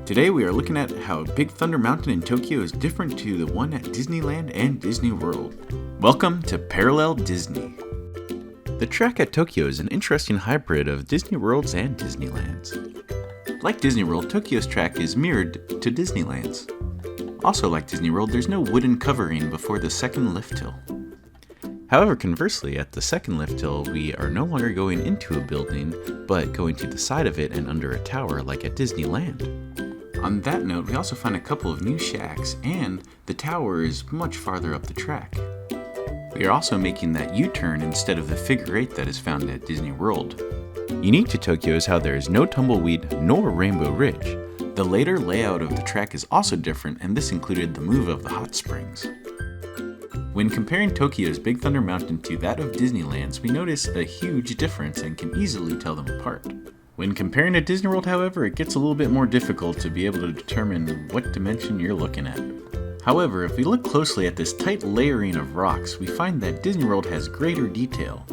Today we are looking at how Big Thunder Mountain in Tokyo is different to the one at Disneyland and Disney World. Welcome to Parallel Disney. The track at Tokyo is an interesting hybrid of Disney World's and Disneyland's. Like Disney World, Tokyo's track is mirrored to Disneyland's. Also like Disney World, there's no wooden covering before the second lift hill. However, conversely, at the second lift hill, we are no longer going into a building, but going to the side of it and under a tower like at Disneyland. On that note, we also find a couple of new shacks, and the tower is much farther up the track. We are also making that U-turn instead of the figure eight that is found at Disney World. Unique to Tokyo is how there is no tumbleweed nor Rainbow Ridge. The later layout of the track is also different, and this included the move of the hot springs. When comparing Tokyo's Big Thunder Mountain to that of Disneyland's, we notice a huge difference and can easily tell them apart. When comparing to Disney World, however, it gets a little bit more difficult to be able to determine what dimension you're looking at. However, if we look closely at this tight layering of rocks, we find that Disney World has greater detail.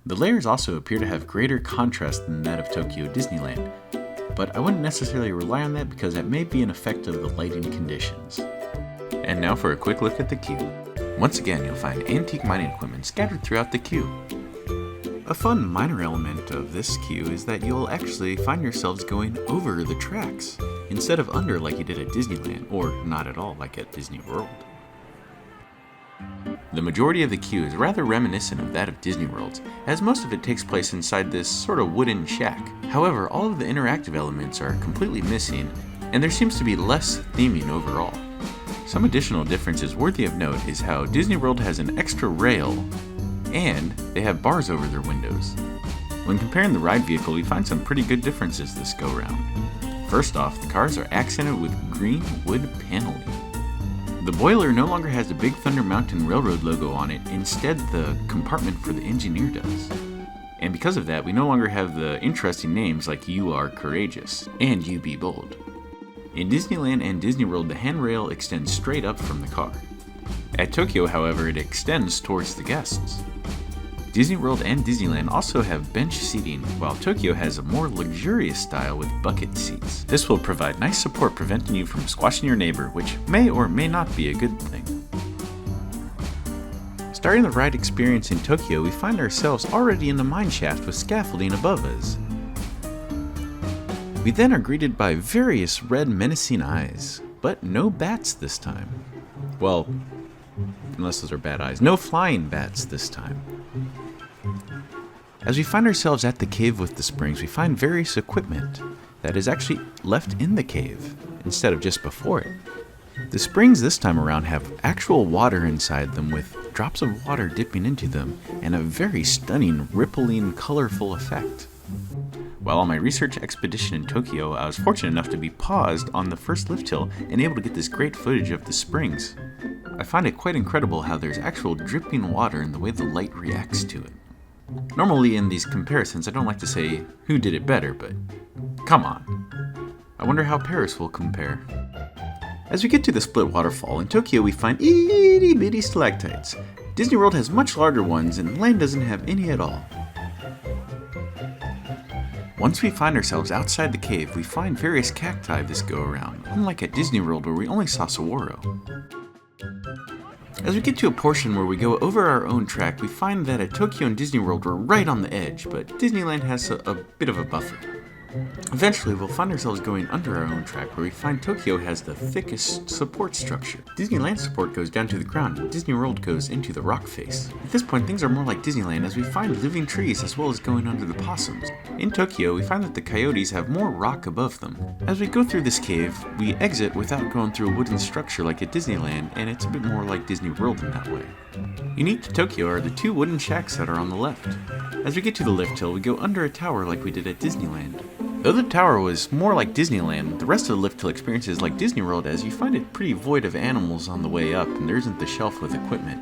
The layers also appear to have greater contrast than that of Tokyo Disneyland, but I wouldn't necessarily rely on that because that may be an effect of the lighting conditions. And now for a quick look at the queue. Once again, you'll find antique mining equipment scattered throughout the queue. A fun minor element of this queue is that you'll actually find yourselves going over the tracks, instead of under like you did at Disneyland, or not at all like at Disney World. The majority of the queue is rather reminiscent of that of Disney World's, as most of it takes place inside this sort of wooden shack. However, all of the interactive elements are completely missing, and there seems to be less theming overall. Some additional differences worthy of note is how Disney World has an extra rail, and they have bars over their windows. When comparing the ride vehicle, we find some pretty good differences this go round. First off, the cars are accented with green wood paneling. The boiler no longer has the Big Thunder Mountain Railroad logo on it, instead the compartment for the engineer does. And because of that, we no longer have the interesting names like You Are Courageous and You Be Bold. In Disneyland and Disney World, the handrail extends straight up from the car. At Tokyo, however, it extends towards the guests. Disney World and Disneyland also have bench seating, while Tokyo has a more luxurious style with bucket seats. This will provide nice support preventing you from squashing your neighbor, which may or may not be a good thing. Starting the ride experience in Tokyo, we find ourselves already in the mine shaft with scaffolding above us. We then are greeted by various red menacing eyes, but no bats this time. Well, unless those are bad eyes. No flying bats this time. As we find ourselves at the cave with the springs, we find various equipment that is actually left in the cave instead of just before it. The springs this time around have actual water inside them with drops of water dipping into them and a very stunning, rippling, colorful effect. While on my research expedition in Tokyo, I was fortunate enough to be paused on the first lift hill and able to get this great footage of the springs. I find it quite incredible how there's actual dripping water in the way the light reacts to it. Normally in these comparisons, I don't like to say who did it better, but come on. I wonder how Paris will compare. As we get to the split waterfall, in Tokyo we find itty bitty stalactites. Disney World has much larger ones, and land doesn't have any at all. Once we find ourselves outside the cave, we find various cacti this go around, unlike at Disney World where we only saw saguaro. As we get to a portion where we go over our own track, we find that at Tokyo and Disney World we're right on the edge, but Disneyland has a bit of a buffer. Eventually, we'll find ourselves going under our own track, where we find Tokyo has the thickest support structure. Disneyland support goes down to the ground, and Disney World goes into the rock face. At this point, things are more like Disneyland as we find living trees as well as going under the possums. In Tokyo, we find that the coyotes have more rock above them. As we go through this cave, we exit without going through a wooden structure like at Disneyland, and it's a bit more like Disney World in that way. Unique to Tokyo are the two wooden shacks that are on the left. As we get to the lift hill, we go under a tower like we did at Disneyland. Though the tower was more like Disneyland, the rest of the lift hill experience is like Disney World, as you find it pretty void of animals on the way up, and there isn't the shelf with equipment.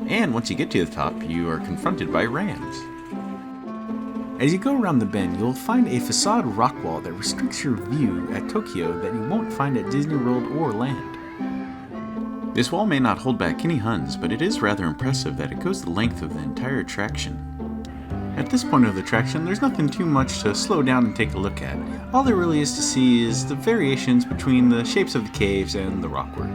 And once you get to the top, you are confronted by rams. As you go around the bend, you'll find a facade rock wall that restricts your view at Tokyo that you won't find at Disney World or land. This wall may not hold back any Huns, but it is rather impressive that it goes the length of the entire attraction. At this point of the attraction, there's nothing too much to slow down and take a look at. All there really is to see is the variations between the shapes of the caves and the rockwork.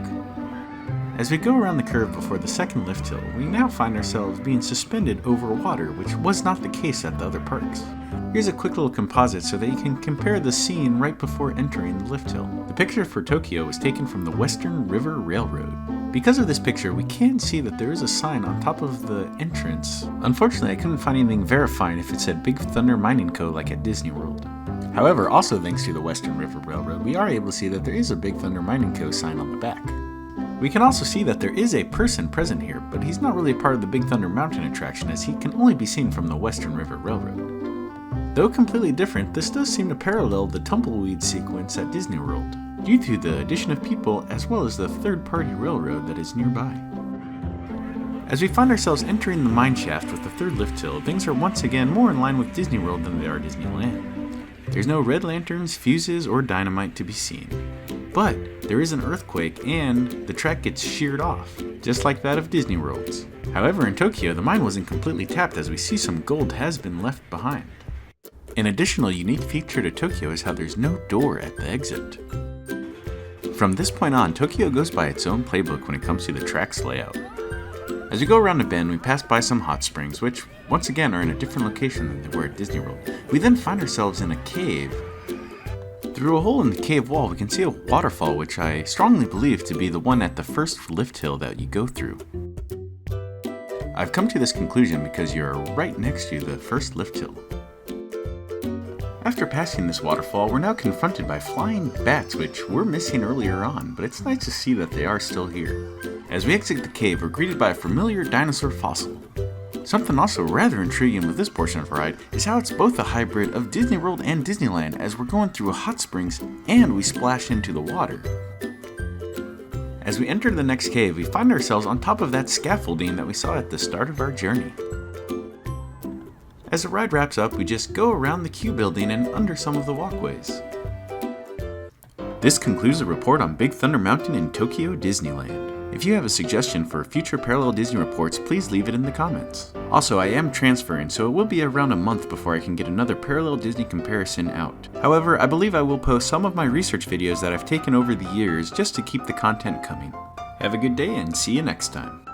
As we go around the curve before the second lift hill, we now find ourselves being suspended over water, which was not the case at the other parks. Here's a quick little composite so that you can compare the scene right before entering the lift hill. The picture for Tokyo was taken from the Western River Railroad. Because of this picture, we can see that there is a sign on top of the entrance. Unfortunately, I couldn't find anything verifying if it said Big Thunder Mining Co. like at Disney World. However, also thanks to the Western River Railroad, we are able to see that there is a Big Thunder Mining Co. sign on the back. We can also see that there is a person present here, but he's not really a part of the Big Thunder Mountain attraction as he can only be seen from the Western River Railroad. Though completely different, this does seem to parallel the tumbleweed sequence at Disney World, due to the addition of people as well as the third-party railroad that is nearby. As we find ourselves entering the mine shaft with the third lift hill, things are once again more in line with Disney World than they are Disneyland. There's no red lanterns, fuses, or dynamite to be seen. But there is an earthquake and the track gets sheared off, just like that of Disney World's. However, in Tokyo, the mine wasn't completely tapped as we see some gold has been left behind. An additional unique feature to Tokyo is how there's no door at the exit. From this point on, Tokyo goes by its own playbook when it comes to the track's layout. As we go around the bend, we pass by some hot springs, which once again are in a different location than they were at Disney World. We then find ourselves in a cave. Through a hole in the cave wall, we can see a waterfall, which I strongly believe to be the one at the first lift hill that you go through. I've come to this conclusion because you're right next to the first lift hill. After passing this waterfall, we're now confronted by flying bats, which were missing earlier on, but it's nice to see that they are still here. As we exit the cave, we're greeted by a familiar dinosaur fossil. Something also rather intriguing with this portion of the ride is how it's both a hybrid of Disney World and Disneyland, as we're going through hot springs and we splash into the water. As we enter the next cave, we find ourselves on top of that scaffolding that we saw at the start of our journey. As the ride wraps up, we just go around the Q building and under some of the walkways. This concludes the report on Big Thunder Mountain in Tokyo Disneyland. If you have a suggestion for future Parallel Disney reports, please leave it in the comments. Also, I am transferring, so it will be around a month before I can get another Parallel Disney comparison out. However, I believe I will post some of my research videos that I've taken over the years just to keep the content coming. Have a good day and see you next time.